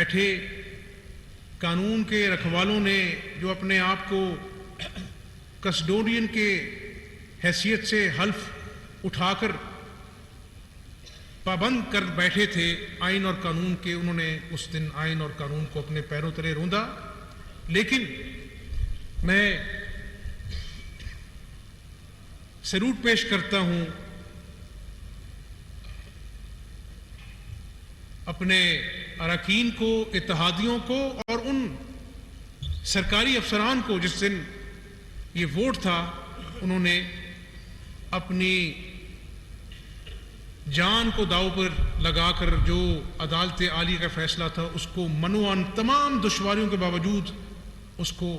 بیٹھے قانون کے رکھوالوں نے جو اپنے آپ کو کسٹوڈین کے حیثیت سے حلف اٹھا کر پابند کر بیٹھے تھے آئین اور قانون کے، انہوں نے اس دن آئین اور قانون کو اپنے پیروں تلے روندا. لیکن میں سلوٹ پیش کرتا ہوں اپنے اراکین کو، اتحادیوں کو اور ان سرکاری افسران کو جس دن یہ ووٹ تھا انہوں نے اپنی جان کو داؤ پر لگا کر جو عدالت عالیہ کا فیصلہ تھا اس کو منوعاً تمام دشواریوں کے باوجود اس کو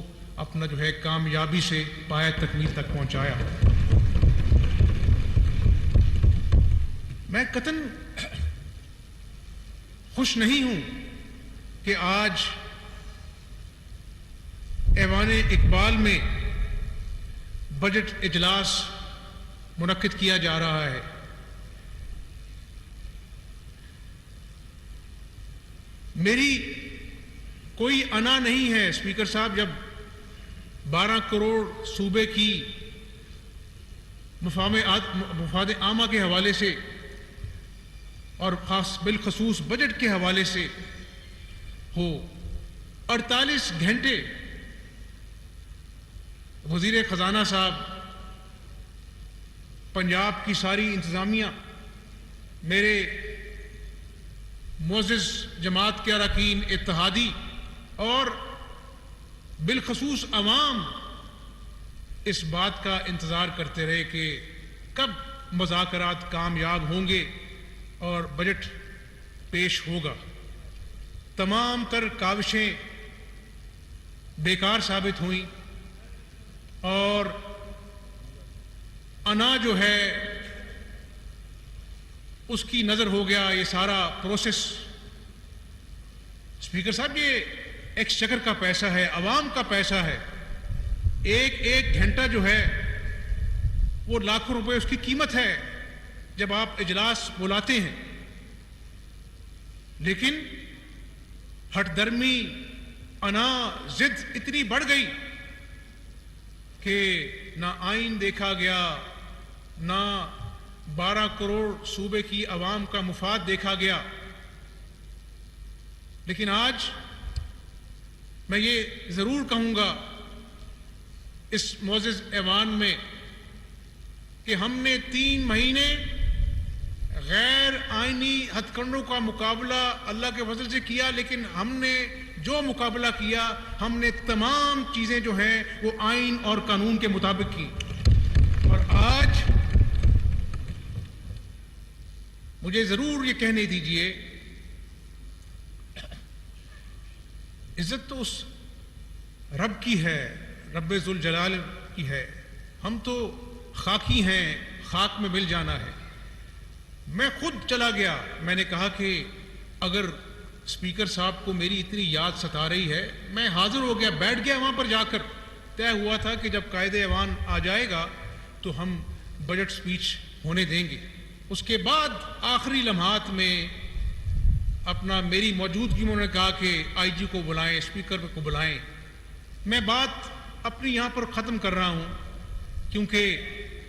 اپنا جو ہے کامیابی سے پایہ تکمیل تک پہنچایا. میں قطعاً خوش نہیں ہوں کہ آج ایوان اقبال میں بجٹ اجلاس منعقد کیا جا رہا ہے. میری کوئی انا نہیں ہے اسپیکر صاحب، جب 12 کروڑ صوبے کی مفاد عامہ کے حوالے سے اور خاص بالخصوص بجٹ کے حوالے سے ہو، 48 گھنٹے وزیر خزانہ صاحب، پنجاب کی ساری انتظامیہ، میرے معزز جماعت کے اراکین، اتحادی اور بالخصوص عوام اس بات کا انتظار کرتے رہے کہ کب مذاکرات کامیاب ہوں گے اور بجٹ پیش ہوگا. تمام تر کاوشیں بیکار ثابت ہوئیں اور انا جو ہے اس کی نظر ہو گیا یہ سارا پروسیس. اسپیکر صاحب یہ ایکسچیکر کا پیسہ ہے، عوام کا پیسہ ہے. ایک ایک گھنٹہ جو ہے وہ لاکھوں روپے اس کی قیمت ہے جب آپ اجلاس بلاتے ہیں. لیکن ہٹ درمی، انا، ضد اتنی بڑھ گئی کہ نہ آئین دیکھا گیا، نہ 12 کروڑ صوبے کی عوام کا مفاد دیکھا گیا. لیکن آج میں یہ ضرور کہوں گا اس معزز ایوان میں کہ ہم نے 3 مہینے غیر آئینی ہتھ کنڈوں کا مقابلہ اللہ کے فضل سے کیا، لیکن ہم نے جو مقابلہ کیا ہم نے تمام چیزیں جو ہیں وہ آئین اور قانون کے مطابق کی. اور آج مجھے ضرور یہ کہنے دیجئے، عزت تو اس رب کی ہے، رب ذوالجلال کی ہے. ہم تو خاکی ہیں، خاک میں مل جانا ہے. میں خود چلا گیا، میں نے کہا کہ اگر اسپیکر صاحب کو میری اتنی یاد ستا رہی ہے، میں حاضر ہو گیا، بیٹھ گیا وہاں پر جا کر. طے ہوا تھا کہ جب قائد ایوان آ جائے گا تو ہم بجٹ سپیچ ہونے دیں گے. اس کے بعد آخری لمحات میں اپنا میری موجودگی میں انہوں نے کہا کہ آئی جی کو بلائیں، اسپیکر کو بلائیں. میں بات اپنی یہاں پر ختم کر رہا ہوں کیونکہ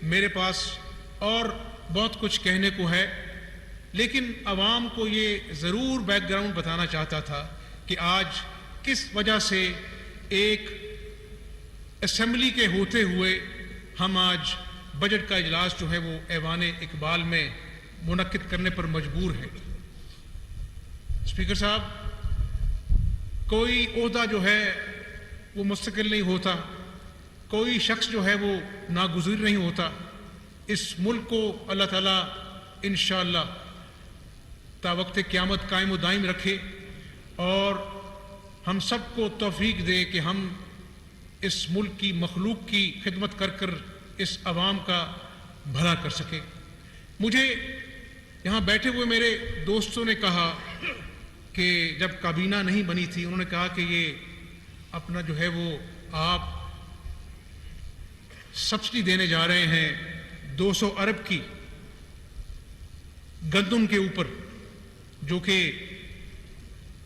میرے پاس اور بہت کچھ کہنے کو ہے، لیکن عوام کو یہ ضرور بیک گراؤنڈ بتانا چاہتا تھا کہ آج کس وجہ سے ایک اسمبلی کے ہوتے ہوئے ہم آج بجٹ کا اجلاس جو ہے وہ ایوان اقبال میں منعقد کرنے پر مجبور ہے. اسپیکر صاحب، کوئی عہدہ جو ہے وہ مستقل نہیں ہوتا، کوئی شخص جو ہے وہ ناگزیر نہیں ہوتا. اس ملک کو اللہ تعالیٰ انشاءاللہ تا وقت قیامت قائم و دائم رکھے اور ہم سب کو توفیق دے کہ ہم اس ملک کی مخلوق کی خدمت کر کر اس عوام کا بھلا کر سکیں. مجھے یہاں بیٹھے ہوئے میرے دوستوں نے کہا کہ جب کابینہ نہیں بنی تھی، انہوں نے کہا کہ یہ اپنا جو ہے وہ آپ سبسڈی دینے جا رہے ہیں 200 ارب کی گندم کے اوپر، جو کہ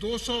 200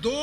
2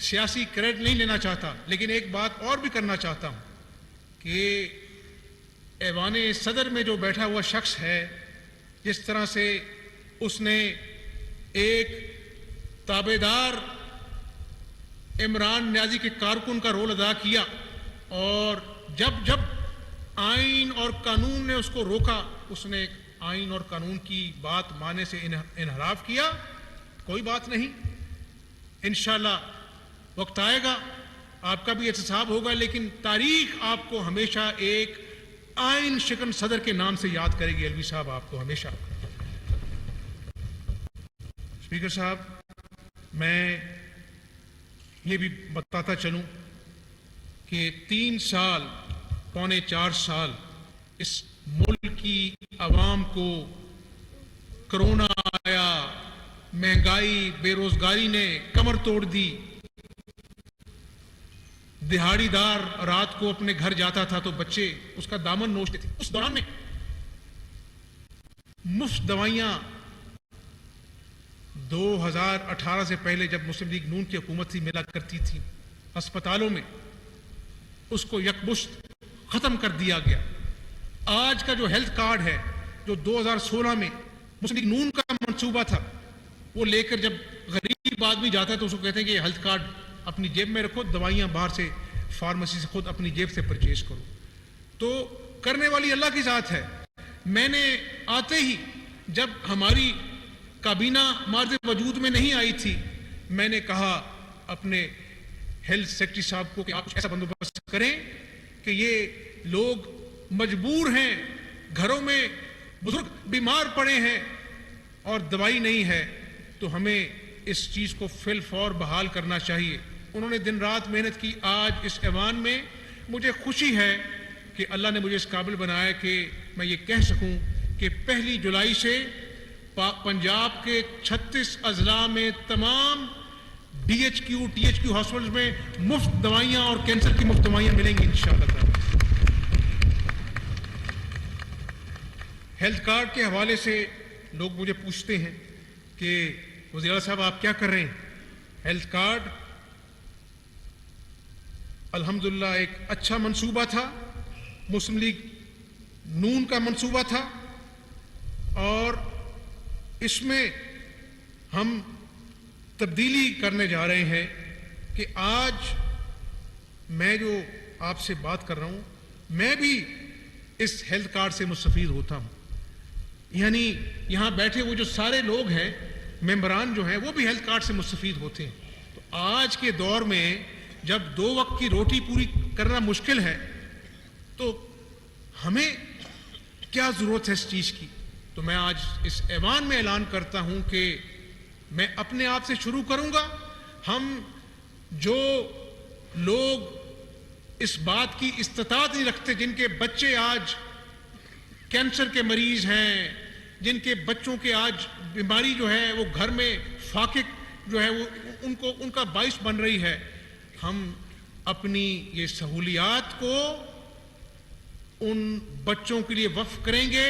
سیاسی کریڈٹ نہیں لینا چاہتا، لیکن ایک بات اور بھی کرنا چاہتا ہوں کہ ایوان صدر میں جو بیٹھا ہوا شخص ہے، جس طرح سے اس نے ایک تابعدار عمران نیازی کے کارکن کا رول ادا کیا، اور جب جب آئین اور قانون نے اس کو روکا، اس نے آئین اور قانون کی بات ماننے سے انحراف کیا. کوئی بات نہیں، انشاءاللہ وقت آئے گا، آپ کا بھی احتساب ہوگا، لیکن تاریخ آپ کو ہمیشہ ایک آئین شکن صدر کے نام سے یاد کرے گی. علوی صاحب آپ کو ہمیشہ. اسپیکر صاحب، میں یہ بھی بتاتا چلوں کہ 3 سال پونے 4 سال اس ملک کی عوام کو کرونا آیا، مہنگائی، بے روزگاری نے کمر توڑ دی. دہاڑی دار رات کو اپنے گھر جاتا تھا تو بچے اس کا دامن نوچتے تھے. اس دوران میں مفت دوائیاں 2018 سے پہلے جب مسلم لیگ نون کی حکومت تھی ملا کرتی تھی اسپتالوں میں، اس کو یکمشت ختم کر دیا گیا. آج کا جو ہیلتھ کارڈ ہے، جو 2016 میں مسلم لیگ نون کا منصوبہ تھا، وہ لے کر جب غریب آدمی جاتا ہے تو اس کو کہتے ہیں کہ یہ ہیلتھ کارڈ اپنی جیب میں رکھو، دوائیاں باہر سے فارمیسی سے خود اپنی جیب سے پرچیز کرو. تو کرنے والی اللہ کی ذات ہے. میں نے آتے ہی جب ہماری کابینہ مارز وجود میں نہیں آئی تھی، میں نے کہا اپنے ہیلتھ سیکرٹری صاحب کو کہ آپ ایسا بندوبست کریں کہ یہ لوگ مجبور ہیں، گھروں میں بزرگ بیمار پڑے ہیں اور دوائی نہیں ہے، تو ہمیں اس چیز کو فی الفور بحال کرنا چاہیے. انہوں نے دن رات محنت کی. آج اس ایوان میں مجھے خوشی ہے کہ اللہ نے مجھے اس قابل بنایا کہ میں یہ کہہ سکوں کہ 1 جولائی سے پنجاب کے 36 اضلاع میں تمام DHQ THQ ہاسپٹلز میں مفت دوائیاں اور کینسر کی مفت دوائیاں ملیں گی انشاءاللہ تعالی. ہیلتھ کارڈ کے حوالے سے لوگ مجھے پوچھتے ہیں کہ وزیر اعلیٰ صاحب آپ کیا کر رہے ہیں؟ ہیلتھ کارڈ الحمدللہ ایک اچھا منصوبہ تھا، مسلم لیگ نون کا منصوبہ تھا، اور اس میں ہم تبدیلی کرنے جا رہے ہیں کہ آج میں جو آپ سے بات کر رہا ہوں، میں بھی اس ہیلتھ کارڈ سے مستفید ہوتا ہوں. یعنی یہاں بیٹھے وہ جو سارے لوگ ہیں، ممبران جو ہیں، وہ بھی ہیلتھ کارڈ سے مستفید ہوتے ہیں. تو آج کے دور میں جب 2 وقت کی روٹی پوری کرنا مشکل ہے، تو ہمیں کیا ضرورت ہے اس چیز کی؟ تو میں آج اس ایوان میں اعلان کرتا ہوں کہ میں اپنے آپ سے شروع کروں گا. ہم جو لوگ اس بات کی استطاعت نہیں رکھتے، جن کے بچے آج کینسر کے مریض ہیں، جن کے بچوں کے آج بیماری جو ہے وہ گھر میں فاقے جو ہے وہ ان کا باعث بن رہی ہے، ہم اپنی یہ سہولیات کو ان بچوں کے لیے وقف کریں گے.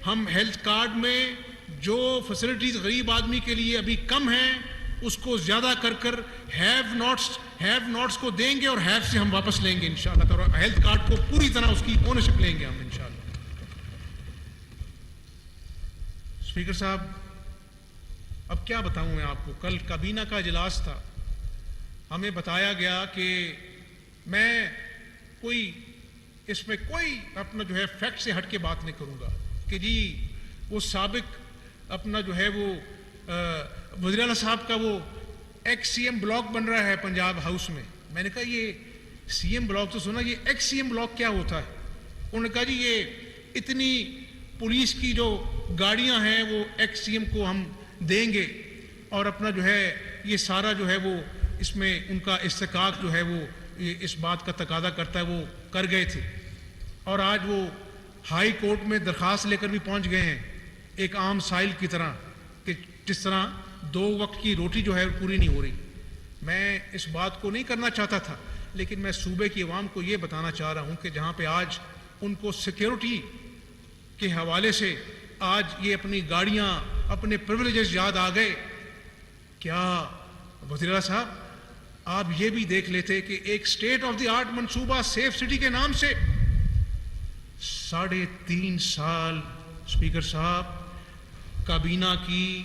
ہم ہیلتھ کارڈ میں جو فیسلٹیز غریب آدمی کے لیے ابھی کم ہیں، اس کو زیادہ کر کر ہیو ناٹس کو دیں گے، اور ہیو سے ہم واپس لیں گے انشاءاللہ تعالی. ہیلتھ کارڈ کو پوری طرح اس کی اونرشپ لیں گے ہم انشاءاللہ. اسپیکر صاحب، اب کیا بتاؤں میں آپ کو. کل کابینہ کا اجلاس تھا، ہمیں بتایا گیا کہ میں اس میں کوئی اپنا جو ہے فیکٹ سے ہٹ کے بات نہیں کروں گا کہ جی وہ سابق اپنا جو ہے وہ وزیر اعلیٰ صاحب کا وہ ایکس سی ایم بلاک بن رہا ہے پنجاب ہاؤس میں. میں نے کہا یہ سی ایم بلاک تو سنا، یہ ایکس سی ایم بلاک کیا ہوتا ہے؟ انہوں نے کہا جی یہ اتنی پولیس کی جو گاڑیاں ہیں وہ ایکس سی ایم کو ہم دیں گے، اور اپنا جو ہے یہ سارا جو ہے وہ اس میں ان کا استحقاق جو ہے وہ اس بات کا تقاضا کرتا ہے، وہ کر گئے تھے. اور آج وہ ہائی کورٹ میں درخواست لے کر بھی پہنچ گئے ہیں ایک عام سائل کی طرح کہ جس طرح 2 وقت کی روٹی جو ہے پوری نہیں ہو رہی. میں اس بات کو نہیں کرنا چاہتا تھا، لیکن میں صوبے کی عوام کو یہ بتانا چاہ رہا ہوں کہ جہاں پہ آج ان کو سیکیورٹی کے حوالے سے آج یہ اپنی گاڑیاں، اپنے پریولیجز یاد آ گئے. کیا وزیر اعلیٰ صاحب آپ یہ بھی دیکھ لیتے کہ ایک اسٹیٹ آف دی آرٹ منصوبہ سیف سٹی کے نام سے 3.5 سال اسپیکر صاحب کابینہ کی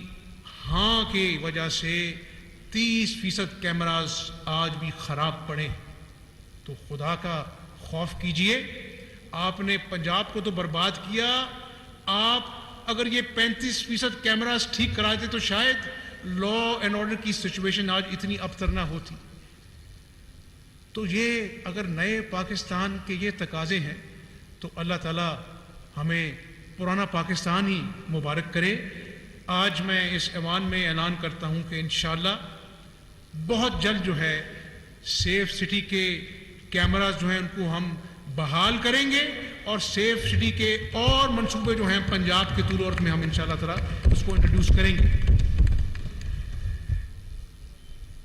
ہاں کی وجہ سے 30% کیمراز آج بھی خراب پڑے. تو خدا کا خوف کیجئے. آپ نے پنجاب کو تو برباد کیا. آپ اگر یہ 35% کیمراز ٹھیک کراتے تو شاید لا اینڈ آرڈر کی سچویشن آج اتنی ابتر نہ ہوتی. تو یہ اگر نئے پاکستان کے یہ تقاضے ہیں تو اللہ تعالیٰ ہمیں پرانا پاکستان ہی مبارک کرے. آج میں اس ایوان میں اعلان کرتا ہوں کہ انشاءاللہ بہت جلد جو ہے سیف سٹی کے کیمراز جو ہیں ان کو ہم بحال کریں گے اور سیف سٹی کے اور منصوبے جو ہیں پنجاب کے طول عرض میں ہم انشاءاللہ تعالیٰ اس کو انٹروڈیوس کریں گے.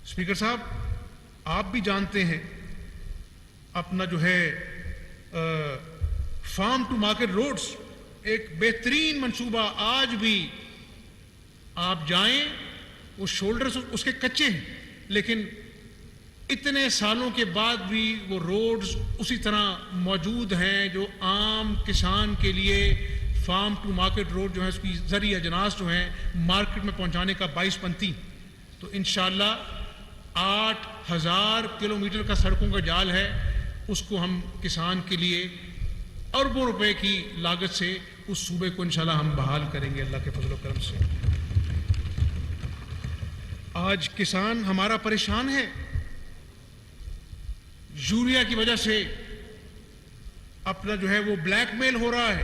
اسپیکر صاحب آپ بھی جانتے ہیں اپنا جو ہے فارم ٹو مارکیٹ روڈز ایک بہترین منصوبہ آج بھی آپ جائیں وہ شولڈرز اس کے کچے ہیں لیکن اتنے سالوں کے بعد بھی وہ روڈز اسی طرح موجود ہیں جو عام کسان کے لیے فارم ٹو مارکیٹ روڈ جو ہے اس کی زرعی اجناس جو ہیں مارکیٹ میں پہنچانے کا باعث بنتی. تو انشاءاللہ 8,000 کلومیٹر کا سڑکوں کا جال ہے, اس کو ہم کسان کے لیے اربوں روپے کی لاگت سے اس صوبے کو انشاءاللہ ہم بحال کریں گے اللہ کے فضل و کرم سے. آج کسان ہمارا پریشان ہے, یوریا کی وجہ سے اپنا جو ہے وہ بلیک میل ہو رہا ہے,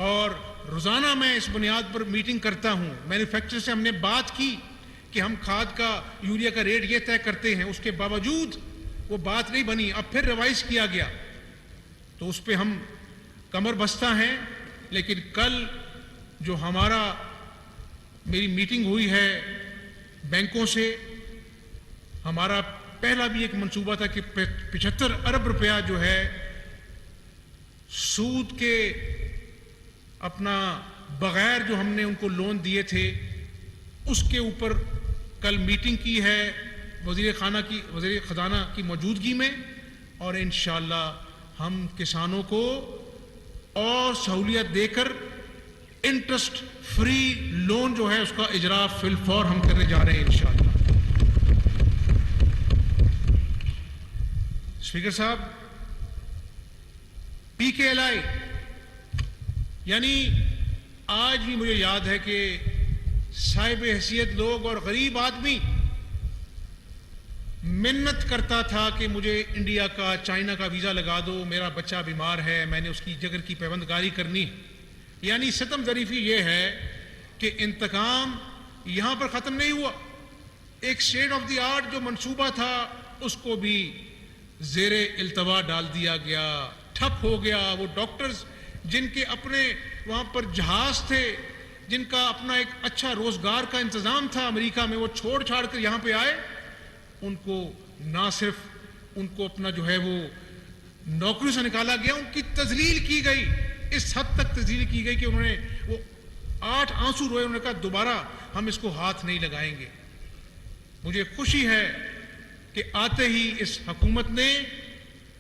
اور روزانہ میں اس بنیاد پر میٹنگ کرتا ہوں. مینوفیکچرر سے ہم نے بات کی کہ ہم کھاد کا یوریا کا ریٹ یہ طے کرتے ہیں, اس کے باوجود وہ بات نہیں بنی. اب پھر ریوائز کیا گیا تو اس پہ ہم کمر بستہ ہیں. لیکن کل جو میری میٹنگ ہوئی ہے بینکوں سے, ہمارا پہلا بھی ایک منصوبہ تھا کہ 75 ارب روپیہ جو ہے سود کے اپنا بغیر جو ہم نے ان کو لون دیے تھے اس کے اوپر کل میٹنگ کی ہے وزیر خزانہ کی موجودگی میں, اور انشاءاللہ ہم کسانوں کو اور سہولیت دے کر انٹرسٹ فری لون جو ہے اس کا اجرا فی الفور ہم کرنے جا رہے ہیں انشاءاللہ. اسپیکر صاحب PKLI یعنی آج بھی مجھے یاد ہے کہ صاحب حیثیت لوگ اور غریب آدمی منت کرتا تھا کہ مجھے انڈیا کا چائنا کا ویزا لگا دو, میرا بچہ بیمار ہے, میں نے اس کی جگر کی پیوندگاری کرنی. یعنی ستم ظریفی یہ ہے کہ انتقام یہاں پر ختم نہیں ہوا. ایک اسٹیٹ آف دی آرٹ جو منصوبہ تھا اس کو بھی زیر التوا ڈال دیا گیا, ٹھپ ہو گیا. وہ ڈاکٹرز جن کے اپنے وہاں پر جہاز تھے, جن کا اپنا ایک اچھا روزگار کا انتظام تھا امریکہ میں, وہ چھوڑ چھاڑ کر یہاں پہ آئے. ان کو نہ صرف ان کو اپنا جو ہے وہ نوکری سے نکالا گیا, ان کی تذلیل کی گئی. اس حد تک تذلیل کی گئی کہ انہوں نے وہ 8 آنسو روئے, انہوں نے کہا دوبارہ ہم اس کو ہاتھ نہیں لگائیں گے. مجھے خوشی ہے کہ آتے ہی اس حکومت نے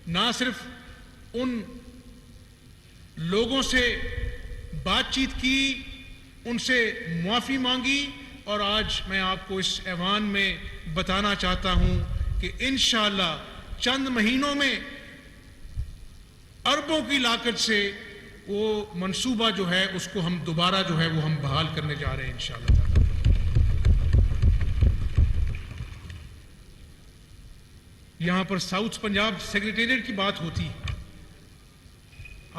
نہ صرف ان لوگوں سے بات چیت کی, ان سے معافی مانگی, اور آج میں آپ کو اس ایوان میں بتانا چاہتا ہوں کہ انشاءاللہ چند مہینوں میں اربوں کی لاگت سے وہ منصوبہ جو ہے اس کو ہم دوبارہ جو ہے وہ ہم بحال کرنے جا رہے ہیں انشاءاللہ تعالی. یہاں پر ساؤتھ پنجاب سیکریٹریٹ کی بات ہوتی,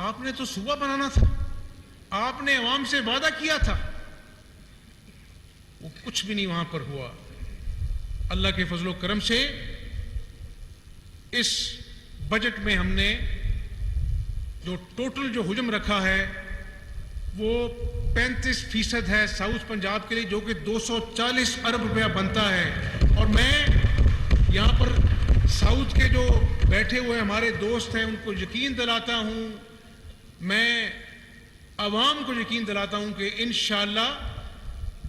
آپ نے تو صوبہ بنانا تھا, آپ نے عوام سے وعدہ کیا تھا, وہ کچھ بھی نہیں وہاں پر ہوا. اللہ کے فضل و کرم سے اس بجٹ میں ہم نے جو ٹوٹل جو حجم رکھا ہے وہ 35% ہے ساؤتھ پنجاب کے لیے, جو کہ 240 ارب روپیہ بنتا ہے. اور میں یہاں پر ساؤتھ کے جو بیٹھے ہوئے ہمارے دوست ہیں ان کو یقین دلاتا ہوں, میں عوام کو یقین دلاتا ہوں کہ انشاءاللہ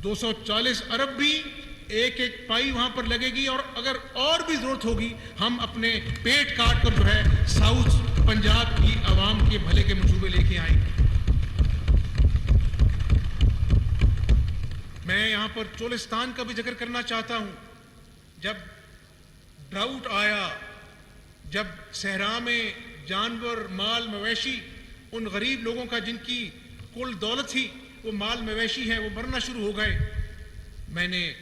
240 ارب بھی ایک ایک پائی وہاں پر لگے گی، اور اگر اور بھی ضرورت ہوگی ہم اپنے پیٹ کاٹ کر جو ہے ساؤتھ پنجاب کی عوام کے بھلے کے منصوبے لے کے آئیں گے۔ میں یہاں پر چولستان کا بھی ذکر کرنا چاہتا ہوں۔ جب ڈراؤٹ آیا، جب صحرا میں جانور مال مویشی ان غریب لوگوں کا جن کی کل دولت تھی وہ مال مویشی ہے وہ مرنا شروع ہو گئے، میں نے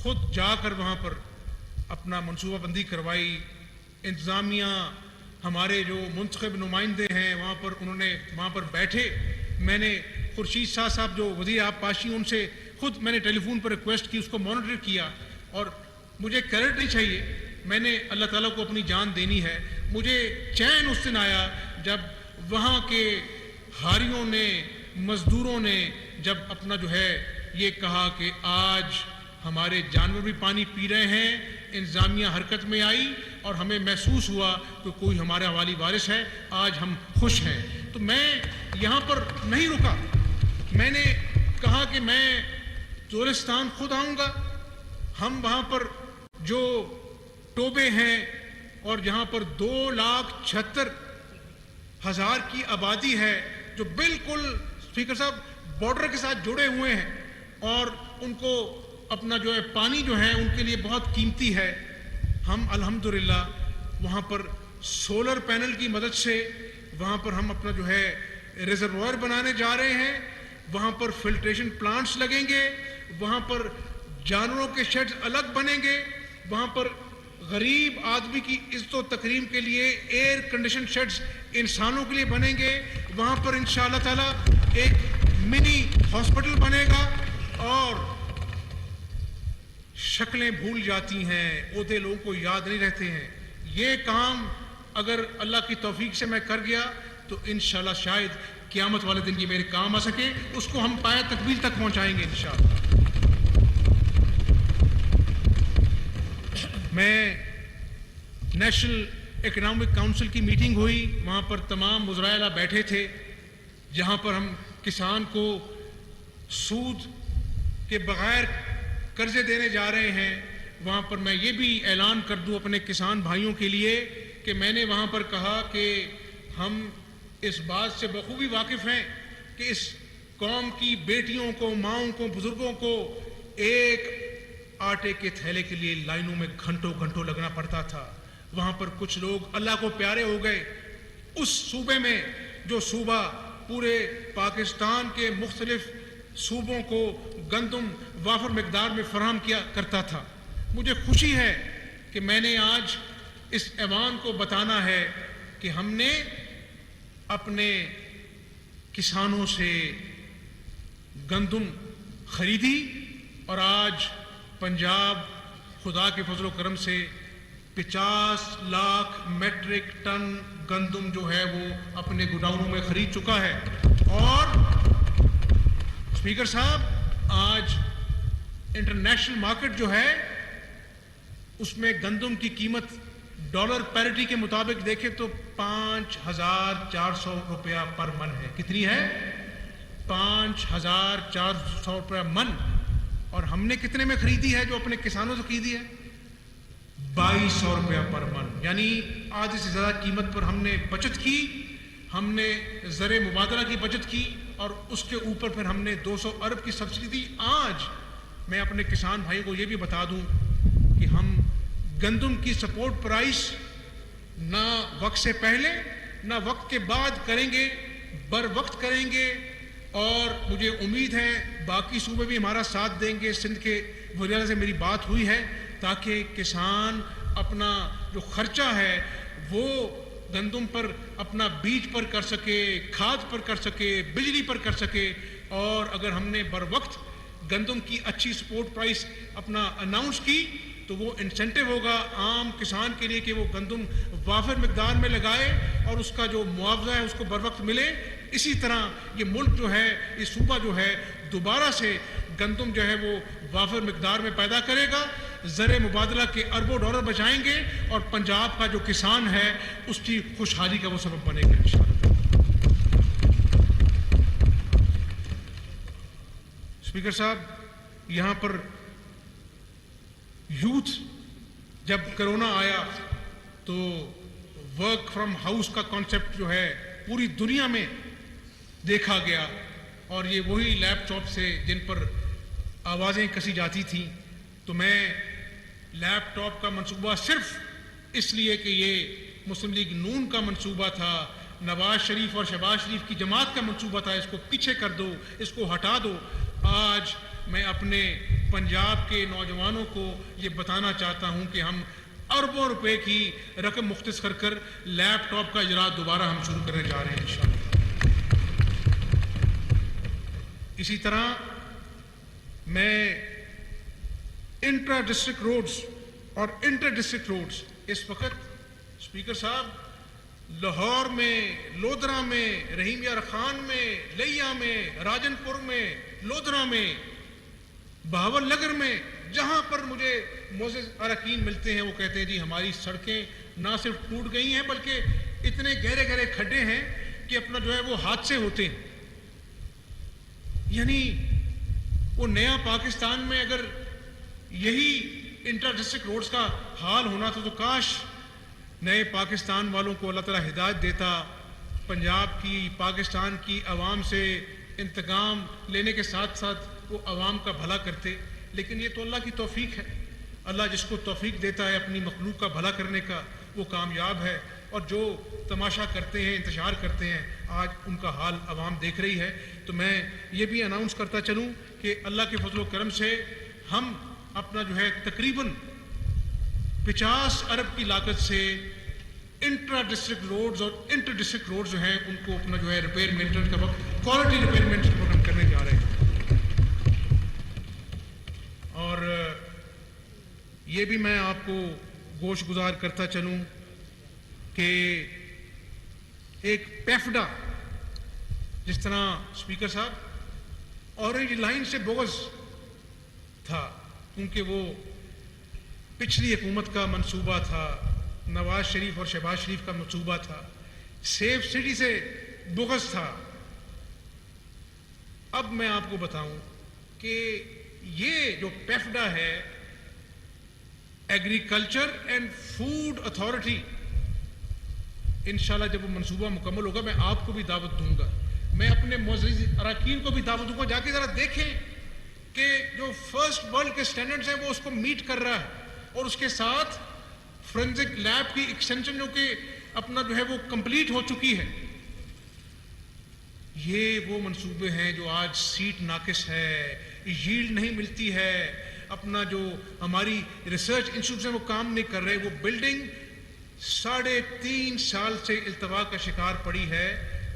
خود جا کر وہاں پر اپنا منصوبہ بندی کروائی۔ انتظامیہ ہمارے جو منتخب نمائندے ہیں وہاں پر انہوں نے وہاں پر بیٹھے، میں نے خورشید شاہ صاحب جو وزیر آبپاشی ان سے خود میں نے ٹیلی فون پر ریکویسٹ کی، اس کو مانیٹر کیا، اور مجھے کریڈٹ نہیں چاہیے، میں نے اللہ تعالیٰ کو اپنی جان دینی ہے۔ مجھے چین اس دن آیا جب وہاں کے ہاریوں نے، مزدوروں نے جب اپنا جو ہے یہ کہا کہ آج ہمارے جانور بھی پانی پی رہے ہیں، انتظامیہ حرکت میں آئی اور ہمیں محسوس ہوا کہ کوئی ہمارا والی وارث ہے، آج ہم خوش ہیں۔ تو میں یہاں پر نہیں رکا، میں نے کہا کہ میں چولستان خود آؤں گا۔ ہم وہاں پر جو ٹوبے ہیں اور جہاں پر 2,76,000 کی آبادی ہے جو بالکل اسپیکر صاحب بارڈر کے ساتھ جڑے ہوئے ہیں، اور ان کو اپنا جو ہے پانی جو ہے ان کے لیے بہت قیمتی ہے، ہم الحمدللہ وہاں پر سولر پینل کی مدد سے وہاں پر ہم اپنا جو ہے ریزروائر بنانے جا رہے ہیں، وہاں پر فلٹریشن پلانٹس لگیں گے، وہاں پر جانوروں کے شیڈز الگ بنیں گے، وہاں پر غریب آدمی کی عزت و تکریم کے لیے ایئر کنڈیشن شیڈز انسانوں کے لیے بنیں گے، وہاں پر انشاءاللہ تعالیٰ ایک منی ہاسپٹل بنے گا۔ اور شکلیں بھول جاتی ہیں، عہدے لوگوں کو یاد نہیں رہتے ہیں، یہ کام اگر اللہ کی توفیق سے میں کر گیا تو انشاءاللہ شاید قیامت والے دن یہ میرے کام آ سکے، اس کو ہم پایہ تکمیل تک پہنچائیں گے انشاءاللہ۔ میں نیشنل اکنامک کونسل کی میٹنگ ہوئی، وہاں پر تمام وزرائے اعلیٰ بیٹھے تھے، جہاں پر ہم کسان کو سود کے بغیر قرضے دینے جا رہے ہیں۔ وہاں پر میں یہ بھی اعلان کر دوں اپنے کسان بھائیوں کے لیے کہ میں نے وہاں پر کہا کہ ہم اس بات سے بخوبی واقف ہیں کہ اس قوم کی بیٹیوں کو، ماؤں کو، بزرگوں کو ایک آٹے کے تھیلے کے لیے لائنوں میں گھنٹوں گھنٹوں لگنا پڑتا تھا۔ وہاں پر کچھ لوگ اللہ کو پیارے ہو گئے، اس صوبے میں جو صوبہ پورے پاکستان کے مختلف صوبوں کو گندم وافر مقدار میں فراہم کیا کرتا تھا۔ مجھے خوشی ہے کہ میں نے آج اس ایوان کو بتانا ہے کہ ہم نے اپنے کسانوں سے گندم خریدی، اور آج پنجاب خدا کے فضل و کرم سے 50 لاکھ میٹرک ٹن گندم جو ہے وہ اپنے گوداؤنوں میں خرید چکا ہے۔ اور اسپیکر صاحب آج انٹرنیشنل مارکیٹ جو ہے اس میں گندم کی قیمت ڈالر پیرٹی کے مطابق دیکھیں تو 5,400 روپیہ پر من ہے۔ کتنی ہے؟ 5,400 روپیہ من۔ اور ہم نے کتنے میں خریدی ہے؟ جو اپنے کسانوں سے خریدی ہے 2,200 روپیہ پر من، یعنی آدھے سے زیادہ قیمت پر ہم نے بچت کی، ہم نے زر مبادلہ کی بچت کی، اور اس کے اوپر پھر ہم نے 200 ارب کی سبسڈی دی۔ آج میں اپنے کسان بھائیوں کو یہ بھی بتا دوں کہ ہم گندم کی سپورٹ پرائس نہ وقت سے پہلے نہ وقت کے بعد کریں گے، بر وقت کریں گے، اور مجھے امید ہے باقی صوبے بھی ہمارا ساتھ دیں گے۔ سندھ کے وزیر سے میری بات ہوئی ہے تاکہ کسان اپنا جو خرچہ ہے وہ گندم پر، اپنا بیج پر کر سکے، کھاد پر کر سکے، بجلی پر کر سکے۔ اور اگر ہم نے بر وقت گندم کی اچھی سپورٹ پرائس اپنا اناؤنس کی تو وہ انسینٹیو ہوگا عام کسان کے لیے کہ وہ گندم وافر مقدار میں لگائے اور اس کا جو معاوضہ ہے اس کو بر وقت ملے۔ اسی طرح یہ ملک جو ہے، یہ صوبہ جو ہے دوبارہ سے گندم جو ہے وہ وافر مقدار میں پیدا کرے گا، زر مبادلہ کے اربوں ڈالر بچائیں گے، اور پنجاب کا جو کسان ہے اس کی خوشحالی کا وہ سبب بنے گا انشاءاللہ۔ اسپیکر صاحب، یہاں پر یوتھ جب کرونا آیا تو ورک فرام ہاؤس کا کانسیپٹ جو ہے پوری دنیا میں دیکھا گیا، اور یہ وہی لیپ ٹاپ سے جن پر آوازیں کسی جاتی تھیں، تو میں لیپ ٹاپ کا منصوبہ صرف اس لیے کہ یہ مسلم لیگ نون کا منصوبہ تھا، نواز شریف اور شہباز شریف کی جماعت کا منصوبہ تھا، اس کو پیچھے کر دو، اس کو ہٹا دو، آج میں اپنے پنجاب کے نوجوانوں کو یہ بتانا چاہتا ہوں کہ ہم اربوں روپے کی رقم مختص کر کر لیپ ٹاپ کا اجراء دوبارہ ہم شروع کرنے جا رہے ہیں انشاءاللہ۔ اسی طرح میں انٹرا ڈسٹرکٹ روڈز اور انٹر ڈسٹرکٹ روڈز اس وقت اسپیکر صاحب لاہور میں، لودھرا میں، رحیم یار خان میں، لیا میں، راجن پور میں، لودھرا میں، بہاول نگر میں، جہاں پر مجھے معزز اراکین ملتے ہیں وہ کہتے ہیں جی ہماری سڑکیں نہ صرف ٹوٹ گئی ہیں بلکہ اتنے گہرے گہرے کھڈے ہیں کہ اپنا جو ہے وہ حادثے ہوتے ہیں۔ یعنی وہ نیا پاکستان میں اگر یہی انٹر ڈسٹرکٹ روڈز کا حال ہونا تھا تو کاش نئے پاکستان والوں کو اللہ تعالیٰ ہدایت دیتا، پنجاب کی، پاکستان کی عوام سے انتقام لینے کے ساتھ ساتھ وہ عوام کا بھلا کرتے، لیکن یہ تو اللہ کی توفیق ہے، اللہ جس کو توفیق دیتا ہے اپنی مخلوق کا بھلا کرنے کا وہ کامیاب ہے، اور جو تماشا کرتے ہیں، انتشار کرتے ہیں، آج ان کا حال عوام دیکھ رہی ہے۔ تو میں یہ بھی اناؤنس کرتا چلوں کہ اللہ کے فضل و کرم سے ہم اپنا جو ہے تقریباً 50 ارب کی لاگت سے انٹرا ڈسٹرکٹ روڈز اور انٹر ڈسٹرکٹ روڈز جو ہیں ان کو اپنا جو ہے ریپیئر مینٹیننس کا وقت کوالٹی ریپیئر مینٹیننس پروگرام کرنے جا رہے ہیں۔ اور یہ بھی میں آپ کو گوش گزار کرتا چلوں کہ ایک پیفڈا جس طرح اسپیکر صاحب اورنج لائن سے بغض تھا کیونکہ وہ پچھلی حکومت کا منصوبہ تھا، نواز شریف اور شہباز شریف کا منصوبہ تھا، سیف سٹی سے بغض تھا۔ اب میں آپ کو بتاؤں کہ یہ جو پیفڈا ہے ایگریکلچر اینڈ فوڈ اتھارٹی، انشاءاللہ جب وہ منصوبہ مکمل ہوگا میں آپ کو بھی دعوت دوں گا، میں اپنے معزز اراکین کو بھی دعوت دوں گا، جا کے ذرا دیکھیں کہ جو فرسٹ ورلڈ کے سٹینڈرڈز ہیں وہ اس کو میٹ کر رہا ہے، اور اس کے ساتھ فورنزک لیب کی ایکسٹینشن جو کہ اپنا جو ہے وہ کمپلیٹ ہو چکی ہے۔ یہ وہ منصوبے ہیں جو آج سیٹ ناقص ہے، ییلڈ نہیں ملتی ہے، اپنا جو ہماری ریسرچ انسٹیٹیوٹس ہیں وہ کام نہیں کر رہے، وہ بلڈنگ 3.5 سال سے التوا کا شکار پڑی ہے،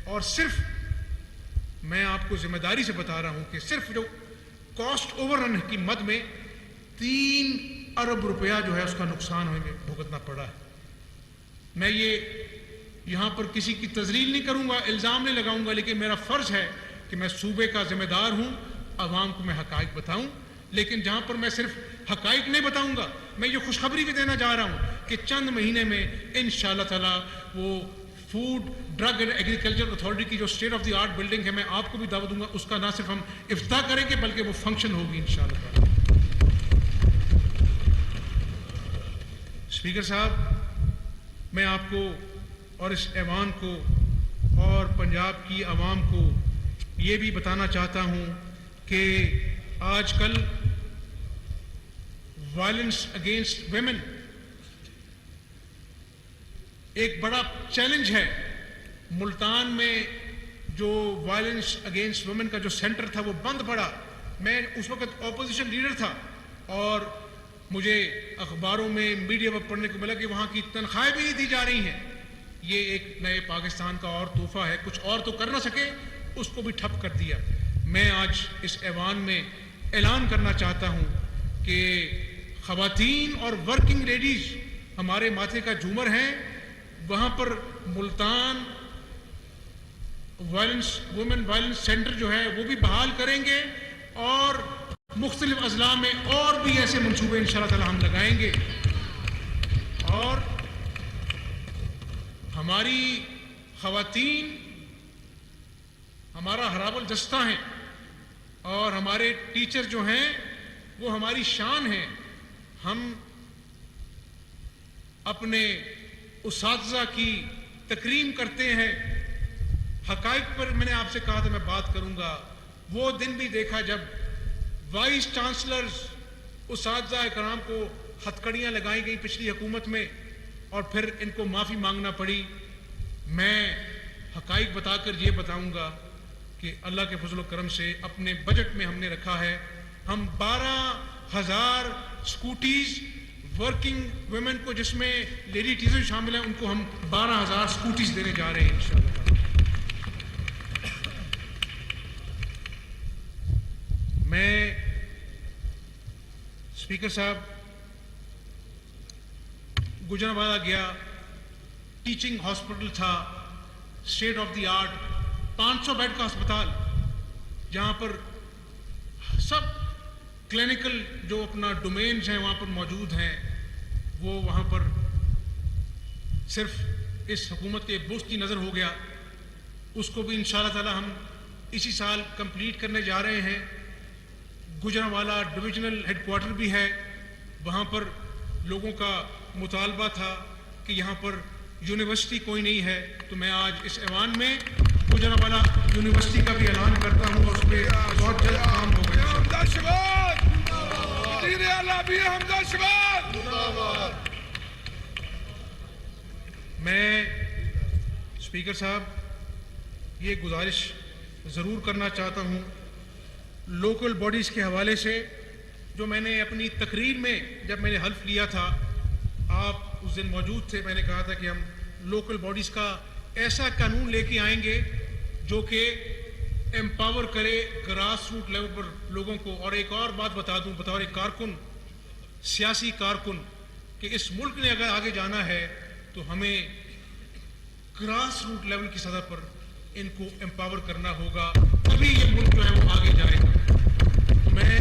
اور صرف میں آپ کو ذمہ داری سے بتا رہا ہوں کہ صرف جو کاسٹ اوور رن کی مد میں 3 ارب روپیہ جو ہے اس کا نقصان ہمیں بھگتنا پڑا ہے۔ میں یہ یہاں پر کسی کی تذلیل نہیں کروں گا، الزام نہیں لگاؤں گا، لیکن میرا فرض ہے کہ میں صوبے کا ذمہ دار ہوں، عوام کو میں حقائق بتاؤں، لیکن جہاں پر میں صرف حقائق نہیں بتاؤں گا، میں یہ خوشخبری بھی دینا جا رہا ہوں کہ چند مہینے میں انشاءاللہ تعالیٰ وہ food drug and agriculture authority کی جو state of the art building ہے میں آپ کو بھی دعوت دوں گا، اس کا نہ صرف ہم افتتاح کریں گے بلکہ وہ فنکشن ہوگی انشاءاللہ تعالیٰ۔ اسپیکر صاحب، میں آپ کو اور اس ایوان کو اور پنجاب کی عوام کو یہ بھی بتانا چاہتا ہوں کہ آج کل وائلنس اگینسٹ ویمن ایک بڑا چیلنج ہے۔ ملتان میں جو وائلنس اگینسٹ ویمن کا جو سینٹر تھا وہ بند پڑا، میں اس وقت اپوزیشن لیڈر تھا، اور مجھے اخباروں میں میڈیا پر پڑھنے کو ملا کہ وہاں کی تنخواہیں بھی نہیں دی جا رہی ہیں۔ یہ ایک نئے پاکستان کا اور تحفہ ہے، کچھ اور تو کر نہ سکے اس کو بھی ٹھپ کر دیا۔ میں آج اس ایوان میں اعلان کرنا چاہتا ہوں کہ خواتین اور ورکنگ لیڈیز ہمارے ماتھے کا جھومر ہیں، وہاں پر ملتان وومن وائلنس سینٹر جو ہے وہ بھی بحال کریں گے، اور مختلف اضلاع میں اور بھی ایسے منصوبے انشاءاللہ تعالی ہم لگائیں گے، اور ہماری خواتین ہمارا حراب الجستہ ہیں، اور ہمارے ٹیچر جو ہیں وہ ہماری شان ہیں، ہم اپنے اساتذہ کی تکریم کرتے ہیں. حقائق پر میں نے آپ سے کہا تھا میں بات کروں گا. وہ دن بھی دیکھا جب وائس چانسلرز اساتذہ کرام کو ہتھکڑیاں لگائی گئیں پچھلی حکومت میں اور پھر ان کو معافی مانگنا پڑی. میں حقائق بتا کر یہ بتاؤں گا کہ اللہ کے فضل و کرم سے اپنے بجٹ میں ہم نے رکھا ہے, ہم 12,000 اسکوٹیز ورکنگ ویمن کو, جس میں لیڈی ٹیچر شامل ہیں, ان کو ہم 12,000 اسکوٹیز دینے جا رہے ہیں انشاءاللہ. میں اسپیکر صاحب گجرانوالہ گیا, ٹیچنگ ہاسپٹل تھا, state of the art 500 bed کا ہسپتال, جہاں پر سب کلینکل جو اپنا ڈومینز ہیں وہاں پر موجود ہیں. وہ وہاں پر صرف اس حکومت کے بوجھ کی نظر ہو گیا. اس کو بھی انشاءاللہ تعالی ہم اسی سال کمپلیٹ کرنے جا رہے ہیں. گجرانوالہ ڈویژنل ہیڈ کوارٹر بھی ہے, وہاں پر لوگوں کا مطالبہ تھا کہ یہاں پر یونیورسٹی کوئی نہیں ہے, تو میں آج اس ایوان میں گجرانوالہ یونیورسٹی کا بھی اعلان کرتا ہوں اور اس پہ بہت جلد کام ہوگا. میں اسپیکر صاحب یہ گزارش ضرور کرنا چاہتا ہوں لوکل باڈیز کے حوالے سے. جو میں نے اپنی تقریر میں جب میں نے حلف لیا تھا, آپ اس دن موجود تھے, میں نے کہا تھا کہ ہم لوکل باڈیز کا ایسا قانون لے کے آئیں گے جو کہ امپاور کرے گراس روٹ لیول پر لوگوں کو. اور ایک اور بات بتا دوں بطور ایک کارکن, سیاسی کارکن, کہ اس ملک نے اگر آگے جانا ہے تو ہمیں گراس روٹ لیول کی سطح پر ان کو امپاور کرنا ہوگا, تبھی یہ ملک جو ہے وہ آگے جائے گا. میں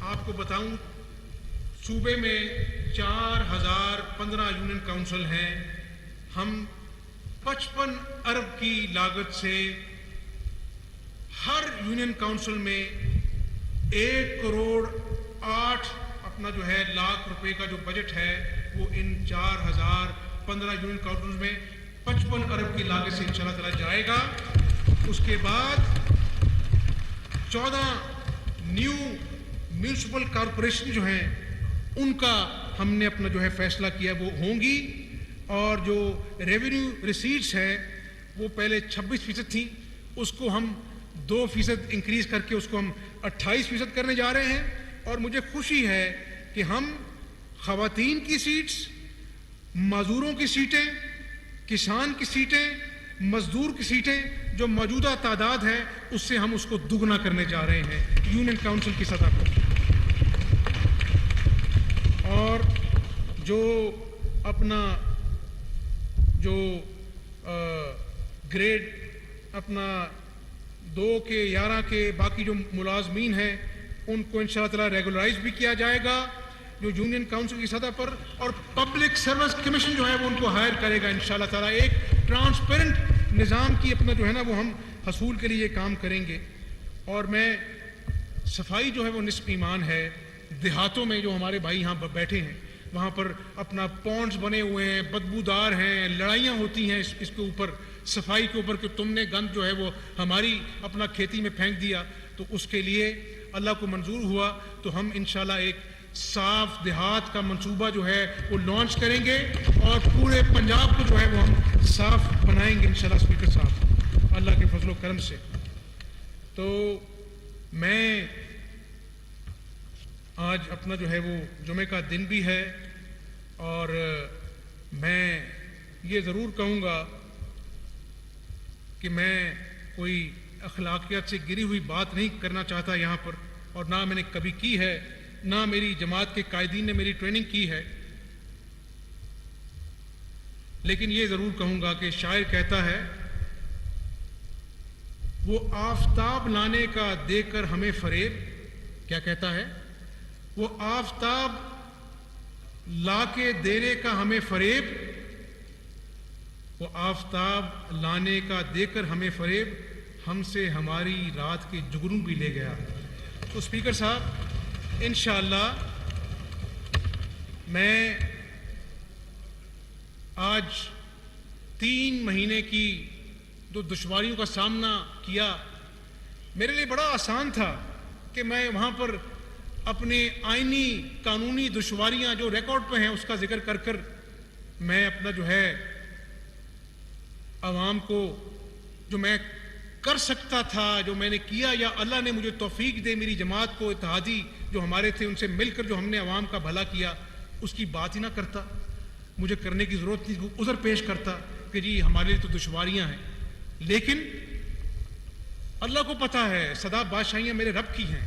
آپ کو بتاؤں, صوبے میں 4,015 یونین کاؤنسل ہیں. ہم 55 ارب کی لاگت سے ہر یونین کاؤنسل میں 1 کروڑ 8 اپنا جو ہے لاکھ روپے کا جو بجٹ ہے وہ ان 4,015 یونین کاؤنسل میں 55 ارب کی لاگت سے انشاءاللہ تعالی جائے گا. اس کے بعد 14 نیو میونسپل کارپوریشن جو ہیں ان کا ہم نے اپنا جو ہے فیصلہ کیا وہ ہوں گی. اور جو ریونیو ریسیٹس ہے وہ پہلے 26% تھیں, اس کو ہم 2% انکریز کر کے اس کو ہم 28% کرنے جا رہے ہیں. اور مجھے خوشی ہے کہ ہم خواتین کی سیٹس, معذوروں کی سیٹیں, کسان کی سیٹیں, مزدور کی سیٹیں جو موجودہ تعداد ہے اس سے ہم اس کو دگنا کرنے جا رہے ہیں یونین کاؤنسل کی سطح پر. اور جو اپنا جو گریڈ اپنا 2 کے 11 کے باقی جو ملازمین ہیں ان کو انشاءاللہ تعالی ریگولرائز بھی کیا جائے گا جو یونین کاؤنسل کی سطح پر. اور پبلک سروس کمیشن جو ہے وہ ان کو ہائر کرے گا انشاءاللہ تعالی. ایک ٹرانسپیرنٹ نظام کی اپنا جو ہے نا وہ ہم حصول کے لیے کام کریں گے. اور میں صفائی جو ہے وہ نصف ایمان ہے. دیہاتوں میں جو ہمارے بھائی یہاں بیٹھے ہیں وہاں پر اپنا پونڈز بنے ہوئے ہیں, بدبودار ہیں, لڑائیاں ہوتی ہیں اس کے اوپر, صفائی کے اوپر, کہ تم نے گند جو ہے وہ ہماری اپنا کھیتی میں پھینک دیا. تو اس کے لیے اللہ کو منظور ہوا تو ہم انشاءاللہ ایک صاف دیہات کا منصوبہ جو ہے وہ لانچ کریں گے اور پورے پنجاب کو جو ہے وہ ہم صاف بنائیں گے انشاءاللہ اسپیکر صاحب اللہ کے فضل و کرم سے. تو میں آج اپنا جو ہے وہ جمعہ کا دن بھی ہے اور میں یہ ضرور کہوں گا کہ میں کوئی اخلاقیات سے گری ہوئی بات نہیں کرنا چاہتا یہاں پر, اور نہ میں نے کبھی کی ہے, نہ میری جماعت کے قائدین نے میری ٹریننگ کی ہے. لیکن یہ ضرور کہوں گا کہ شاعر کہتا ہے وہ آفتاب لانے کا دے کر ہمیں فریب, کیا کہتا ہے, وہ آفتاب لا کے دینے کا ہمیں فریب, وہ آفتاب لانے کا دے کر ہمیں فریب, ہم سے ہماری رات کے جگنوں بھی لے گیا. تو اسپیکر صاحب انشاءاللہ میں آج 3 مہینے کی جو دشواریوں کا سامنا کیا، میرے لیے بڑا آسان تھا کہ میں وہاں پر اپنے آئینی قانونی دشواریاں جو ریکارڈ پہ ہیں اس کا ذکر کر کر میں اپنا جو ہے عوام کو جو میں کر سکتا تھا، جو میں نے کیا، یا اللہ نے مجھے توفیق دے میری جماعت کو، اتحادی جو ہمارے تھے ان سے مل کر جو ہم نے عوام کا بھلا کیا، اس کی بات ہی نہ کرتا، مجھے کرنے کی ضرورت نہیں، عذر پیش کرتا کہ جی ہمارے لیے تو دشواریاں ہیں۔ لیکن اللہ کو پتہ ہے سدا بادشاہیاں میرے رب کی ہیں،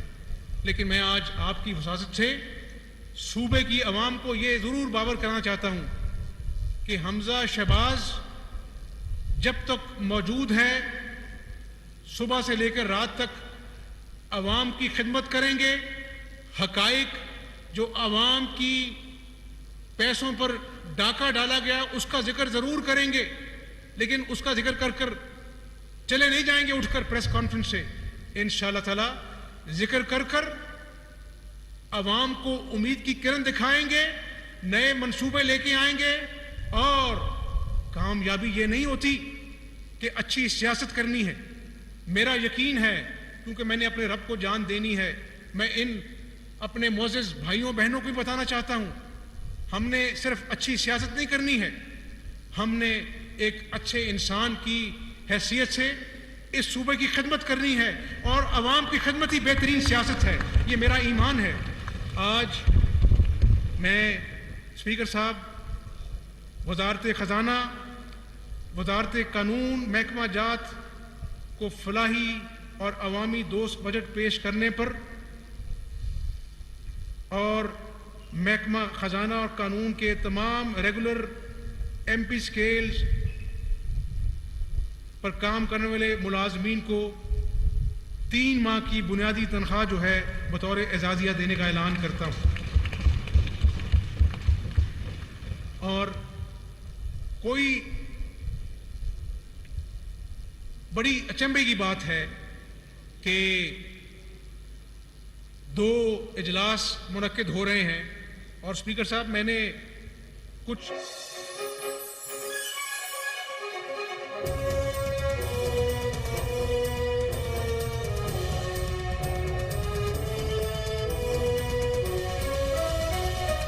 لیکن میں آج آپ کی وساطت سے صوبے کی عوام کو یہ ضرور باور کرانا چاہتا ہوں کہ حمزہ شہباز جب تک موجود ہے صبح سے لے کر رات تک عوام کی خدمت کریں گے، حقائق جو عوام کی پیسوں پر ڈاکہ ڈالا گیا اس کا ذکر ضرور کریں گے، لیکن اس کا ذکر کر کر چلے نہیں جائیں گے اٹھ کر پریس کانفرنس سے، انشاءاللہ تعالی ذکر کر کر عوام کو امید کی کرن دکھائیں گے، نئے منصوبے لے کے آئیں گے، اور کامیابی یہ نہیں ہوتی کہ اچھی سیاست کرنی ہے۔ میرا یقین ہے کیونکہ میں نے اپنے رب کو جان دینی ہے، میں ان اپنے معزز بھائیوں بہنوں کو بھی بتانا چاہتا ہوں، ہم نے صرف اچھی سیاست نہیں کرنی ہے، ہم نے ایک اچھے انسان کی حیثیت سے اس صوبے کی خدمت کرنی ہے، اور عوام کی خدمت ہی بہترین سیاست ہے، یہ میرا ایمان ہے۔ آج میں اسپیکر صاحب وزارت خزانہ، وزارت قانون، محکمہ جات کو فلاحی اور عوامی دوست بجٹ پیش کرنے پر، اور محکمہ خزانہ اور قانون کے تمام ریگولر ایم پی سکیلز پر کام کرنے والے ملازمین کو 3 ماہ کی بنیادی تنخواہ جو ہے بطور اعزازیہ دینے کا اعلان کرتا ہوں۔ اور کوئی بڑی اچنبھے کی بات ہے کہ 2 اجلاس منعقد ہو رہے ہیں، اور اسپیکر صاحب میں نے کچھ